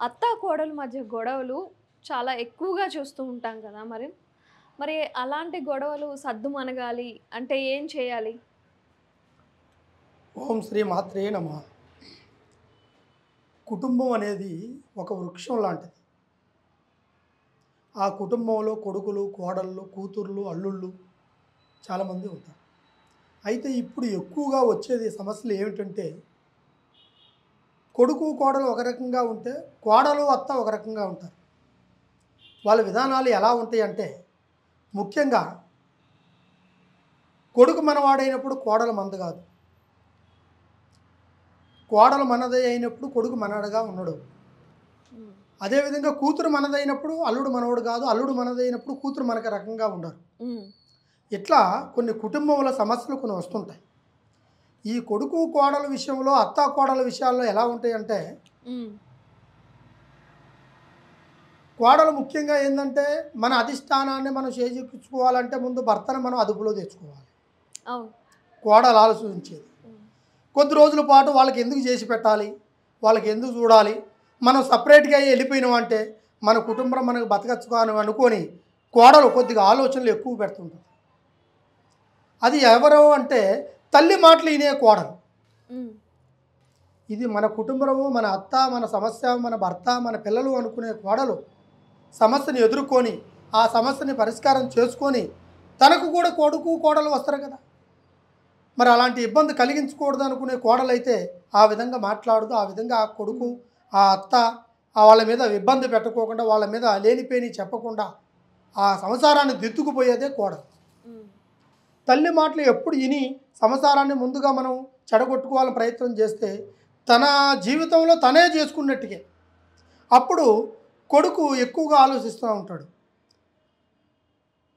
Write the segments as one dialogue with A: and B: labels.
A: అత్త, కోడల మధ్య గొడవలు చాలా ఎక్కువగా చూస్తూ ఉంటాం కదా! మరి. మరి అలాంటి గొడవలు సద్దుమణగాలి అంటే ఏం చేయాలి?
B: ఓం శ్రీ మాత్రే నమః. కుటుంబం అనేది ఒక వృక్షం లాంటిది. ఆ కుటుంబంలో కొడుకులు, కోడళ్ళు, కూతుర్లు, అల్లుళ్ళు చాలామంది ఉంటారు. అయితే ఇప్పుడు ఎక్కువగా వచ్చేది సమస్యలు ఏమిటంటే, కొడుకు, కోడలు ఒక రకంగా ఉంటే, కోడలు, అత్త ఒక రకంగా ఉంటారు. వాళ్ళ విధానాలు ఎలా ఉంటాయంటే, ముఖ్యంగా కొడుకు మనవాడైనప్పుడు కోడలు మనది కాదు. కోడలు మనది అయినప్పుడు కొడుకు మనవడుగా ఉండడు.
A: హ్మ్.
B: అదేవిధంగా కూతురు మనదైనప్పుడు అల్లుడు మనవడు కాదు. అల్లుడు మనదైనప్పుడు కూతురు మనకు రకంగా ఉండరు.
A: హ్మ్.
B: ఇట్లా కొన్ని కుటుంబంలో సమస్యలు కొన్ని వస్తుంటాయి. ఈ కొడుకు కోడల విషయంలో అత్తా కోడల విషయాల్లో ఎలా ఉంటాయంటే,
A: హ్మ్.
B: కోడలు ముఖ్యంగా ఏందంటే మన అధిష్టానాన్ని మనం చేజిక్కించుకోవాలంటే ముందు భర్తను మనం అదుపులో తెచ్చుకోవాలి.
A: అవును.
B: కోడలు ఆలోచించేది.
A: హ్మ్.
B: కొద్ది రోజుల పాటు వాళ్ళకి ఎందుకు చేసి పెట్టాలి, వాళ్ళకి ఎందుకు చూడాలి, మనం సపరేట్గా వెళ్ళిపోయినాం అంటే మన కుటుంబం మనకు బతకచ్చు అని అనుకొని కోడలు కొద్దిగా ఆలోచనలు ఎక్కువ పెడుతుంటుంది. అది ఎవరు అంటే తల్లి మాటలు వినే కోడలు.
A: హ్మ్.
B: ఇది మన కుటుంబము, మన అత్త, మన సమస్య, మన భర్త, మన పిల్లలు అనుకునే కోడలు సమస్యని ఎదుర్కొని ఆ సమస్యని పరిష్కారం చేసుకొని తనకు కూడా కొడుకు కోడలు వస్తారు కదా. మరి అలాంటి ఇబ్బంది కలిగించకూడదు అనుకునే కోడలైతే ఆ విధంగా మాట్లాడుతూ ఆ విధంగా ఆ కొడుకు,
A: హ్మ్.
B: ఆ అత్త వాళ్ళ మీద ఇబ్బంది పెట్టుకోకుండా, వాళ్ళ మీద లేనిపోని చెప్పకుండా ఆ సంసారాన్ని దిద్దుకుపోయేదే కోడలు.
A: హ్మ్.
B: తల్లి మాటలు ఎప్పుడు విని సంసారాన్ని ముందుగా మనం చెడగొట్టుకోవాలని ప్రయత్నం చేస్తే తన జీవితంలో తనే చేసుకున్నట్టుగా అప్పుడు కొడుకు ఎక్కువగా ఆలోచిస్తూ ఉంటాడు.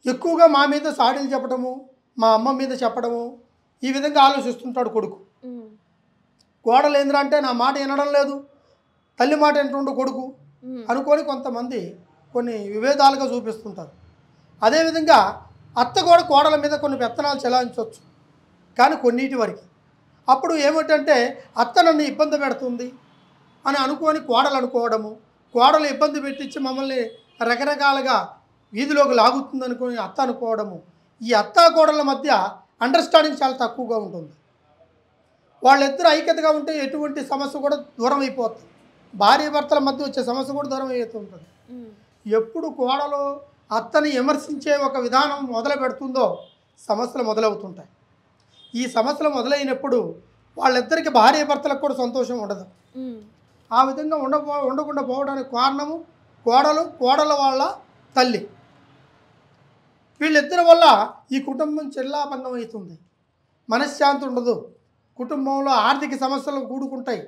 B: ఎక్కువగా మా మీద సాడీలు చెప్పడము, మా అమ్మ మీద చెప్పడము, ఈ విధంగా ఆలోచిస్తుంటాడు కొడుకు.
A: హ్మ్.
B: కోడలు ఏంద్రా నా మాట వినడం లేదు, తల్లి మాట వింటుండు కొడుకు
A: హ్మ్.
B: అనుకొని కొంతమంది కొన్ని విభేదాలుగా చూపిస్తుంటారు. అదేవిధంగా అత్త కూడా కోడల మీద కొన్ని పెత్తనాలు చెలాయించవచ్చు, కానీ కొన్నిటి వరకు. అప్పుడు ఏమిటంటే అత్త నన్ను ఇబ్బంది పెడుతుంది అని అనుకొని కోడలు అనుకోవడము, కోడలు ఇబ్బంది పెట్టించి మమ్మల్ని రకరకాలుగా వీధిలోకి లాగుతుంది అనుకొని అత్త అనుకోవడము. ఈ అత్త కోడళ్ళ మధ్య అండర్స్టాండింగ్ చాలా తక్కువగా ఉంటుంది. వాళ్ళిద్దరు ఐక్యతగా ఉంటే ఎటువంటి సమస్య కూడా దూరం అయిపోతుంది. భార్య భర్తల మధ్య వచ్చే సమస్య కూడా దూరం అయిపోతుంటుంది.
A: హ్మ్.
B: ఎప్పుడు కోడలు అత్తని విమర్శించే ఒక విధానం మొదలు పెడుతుందో సమస్యలు మొదలవుతుంటాయి. ఈ సమస్యలు మొదలైనప్పుడు వాళ్ళిద్దరికి భార్య భర్తలకు కూడా సంతోషం ఉండదు.
A: హ్మ్.
B: ఆ విధంగా ఉండకుండా పోవడానికి కారణము కోడల వాళ్ళ తల్లి. వీళ్ళిద్దరి వల్ల ఈ కుటుంబం చెల్లాపంగం అవుతుంది. మనశ్శాంతి ఉండదు. కుటుంబంలో ఆర్థిక సమస్యలు కూడుకుంటాయి,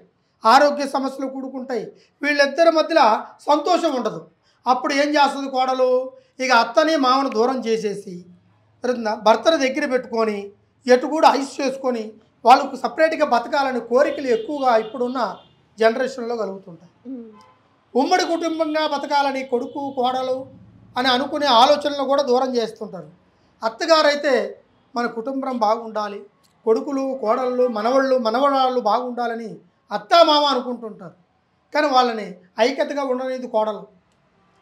B: ఆరోగ్య సమస్యలు కూడుకుంటాయి. వీళ్ళిద్దరి మధ్యలో సంతోషం ఉండదు. అప్పుడు ఏం చేస్తుంది కోడలు? ఇక అత్తని మామను దూరం చేసేసి భర్తను దగ్గర పెట్టుకొని ఎటు కూడా ఐస్ చేసుకొని వాళ్ళకు సపరేట్గా బతకాలని కోరికలు ఎక్కువగా ఇప్పుడున్న జనరేషన్లో కలుగుతుంటాయి.
A: హ్మ్.
B: ఉమ్మడి కుటుంబంగా బతకాలని కొడుకు కోడలు అని అనుకునే ఆలోచనలు కూడా దూరం చేస్తుంటారు. అత్తగారైతే మన కుటుంబం బాగుండాలి, కొడుకులు కోడళ్ళు మనవళ్ళు మనవరాళ్ళు బాగుండాలని అత్తా మామ అనుకుంటుంటారు. కానీ వాళ్ళని ఐక్యతగా ఉండనేది కోడలు,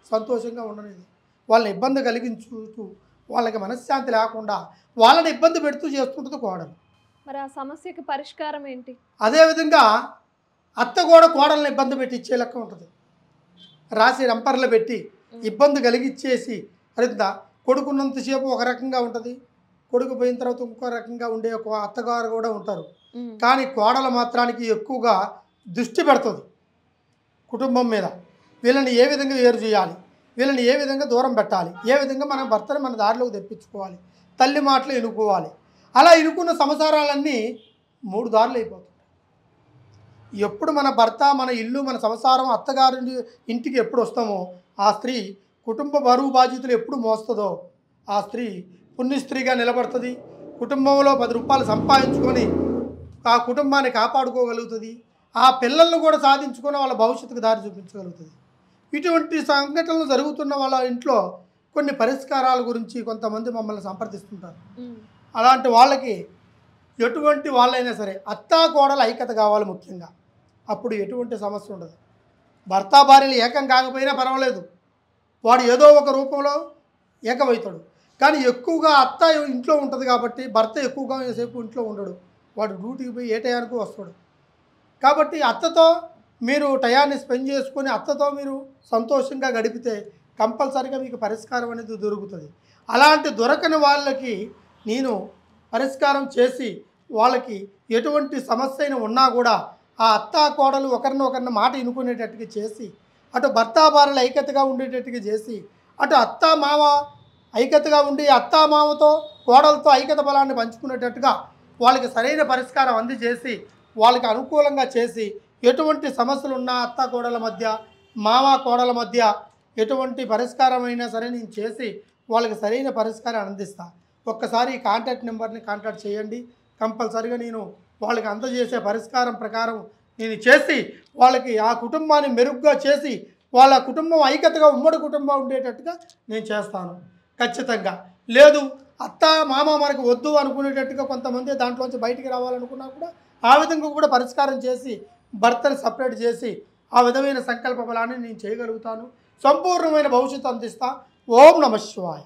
B: సంతోషంగా ఉండనేది వాళ్ళని ఇబ్బంది కలిగించుతూ వాళ్ళకి మనశ్శాంతి లేకుండా వాళ్ళని ఇబ్బంది పెడుతూ చేస్తుంటుంది కోడలు.
A: మరి ఆ సమస్యకి పరిష్కారం ఏంటి?
B: అదేవిధంగా అత్త కూడా కోడల్ని ఇబ్బంది పెట్టి ఇచ్చే లెక్క ఉంటుంది. రాసి రంపర్లు పెట్టి ఇబ్బంది కలిగిచ్చేసి అరిందా కొడుకున్నంతసేపు ఒక రకంగా ఉంటుంది, కొడుకు పోయిన తర్వాత ఇంకో రకంగా ఉండే ఒక అత్తగారు కూడా ఉంటారు.
A: హ్మ్.
B: కానీ కోడలు మాత్రానికి ఎక్కువగా దృష్టి పెడుతుంది కుటుంబం మీద. వీళ్ళని ఏ విధంగా వేరు చేయాలి, వీళ్ళని ఏ విధంగా దూరం పెట్టాలి, ఏ విధంగా మన భర్తను మన దారిలోకి తెప్పించుకోవాలి, తల్లి మాటలు ఎన్నుకోవాలి. అలా ఎన్నుకున్న సంసారాలన్నీ 3 దారులు అయిపోతాయి. ఎప్పుడు మన భర్త, మన ఇల్లు, మన సంసారం, అత్తగారి ఇంటికి ఎప్పుడు వస్తామో ఆ స్త్రీ కుటుంబ బరువు బాధ్యతలు ఎప్పుడు మోస్తుందో ఆ స్త్రీ పుణ్యస్త్రీగా నిలబడుతుంది. కుటుంబంలో 10 రూపాయలు సంపాదించుకొని ఆ కుటుంబాన్ని కాపాడుకోగలుగుతుంది. ఆ పిల్లలను కూడా సాధించుకొని వాళ్ళ భవిష్యత్తుకు దారి చూపించగలుగుతుంది. ఇటువంటి సంఘటనలు జరుగుతున్న వాళ్ళ ఇంట్లో కొన్ని పరిష్కారాల గురించి కొంతమంది మమ్మల్ని సంప్రదిస్తుంటారు.
A: హ్మ్.
B: అలాంటి వాళ్ళకి ఎటువంటి వాళ్ళైనా సరే అత్తా కోడల ఐక్యత కావాలి ముఖ్యంగా. అప్పుడు ఎటువంటి సమస్య ఉండదు. భర్త భార్యలు ఏకం కాకపోయినా పర్వాలేదు, వాడు ఏదో ఒక రూపంలో ఏకమవుతాడు. కానీ ఎక్కువగా అత్త ఇంట్లో ఉంటుంది కాబట్టి భర్త ఎక్కువగా సేపు ఇంట్లో ఉండడు, వాడు డ్యూటీకి పోయి ఏ టయానికి వస్తాడు. కాబట్టి అత్తతో మీరు టయాన్ని స్పెండ్ చేసుకొని అత్తతో మీరు సంతోషంగా గడిపితే కంపల్సరీగా మీకు పరిష్కారం అనేది దొరుకుతుంది. అలాంటి దొరకని వాళ్ళకి నేను పరిష్కారం చేసి వాళ్ళకి ఎటువంటి సమస్య అయినా ఉన్నా కూడా ఆ అత్త కోడలు ఒకరిని మాట వినుకునేటట్టుగా చేసి, అటు భర్త భార్యలు ఐక్యతగా ఉండేటట్టుగా చేసి, అటు అత్త మామ ఐక్యతగా ఉండి అత్త మామతో కోడలతో ఐక్యత బలాన్ని పంచుకునేటట్టుగా వాళ్ళకి సరైన పరిష్కారం అందజేసి వాళ్ళకి అనుకూలంగా చేసి, ఎటువంటి సమస్యలు ఉన్నా అత్త కోడల మధ్య మామ కోడల మధ్య ఎటువంటి పరిష్కారం అయినా సరే నేను చేసి వాళ్ళకి సరైన పరిష్కారం అందిస్తాను. ఒక్కసారి ఈ కాంటాక్ట్ నెంబర్ని కాంటాక్ట్ చేయండి. కంపల్సరిగా నేను వాళ్ళకి అందజేసే పరిష్కారం ప్రకారం నేను చేసి వాళ్ళకి ఆ కుటుంబాన్ని మెరుగ్గా చేసి వాళ్ళ కుటుంబం ఐక్యతగా ఉమ్మడి కుటుంబం ఉండేటట్టుగా నేను చేస్తాను ఖచ్చితంగా. లేదు అత్త మామ మనకు వద్దు అనుకునేటట్టుగా కొంతమంది దాంట్లోంచి బయటికి రావాలనుకున్నా కూడా ఆ విధంగా కూడా పరిష్కారం చేసి భర్తని సపరేట్ చేసి ఆ విధమైన సంకల్ప బలాన్ని నేను చేయగలుగుతాను. సంపూర్ణమైన భవిష్యత్తు అందిస్తా. ఓం నమః శివాయ.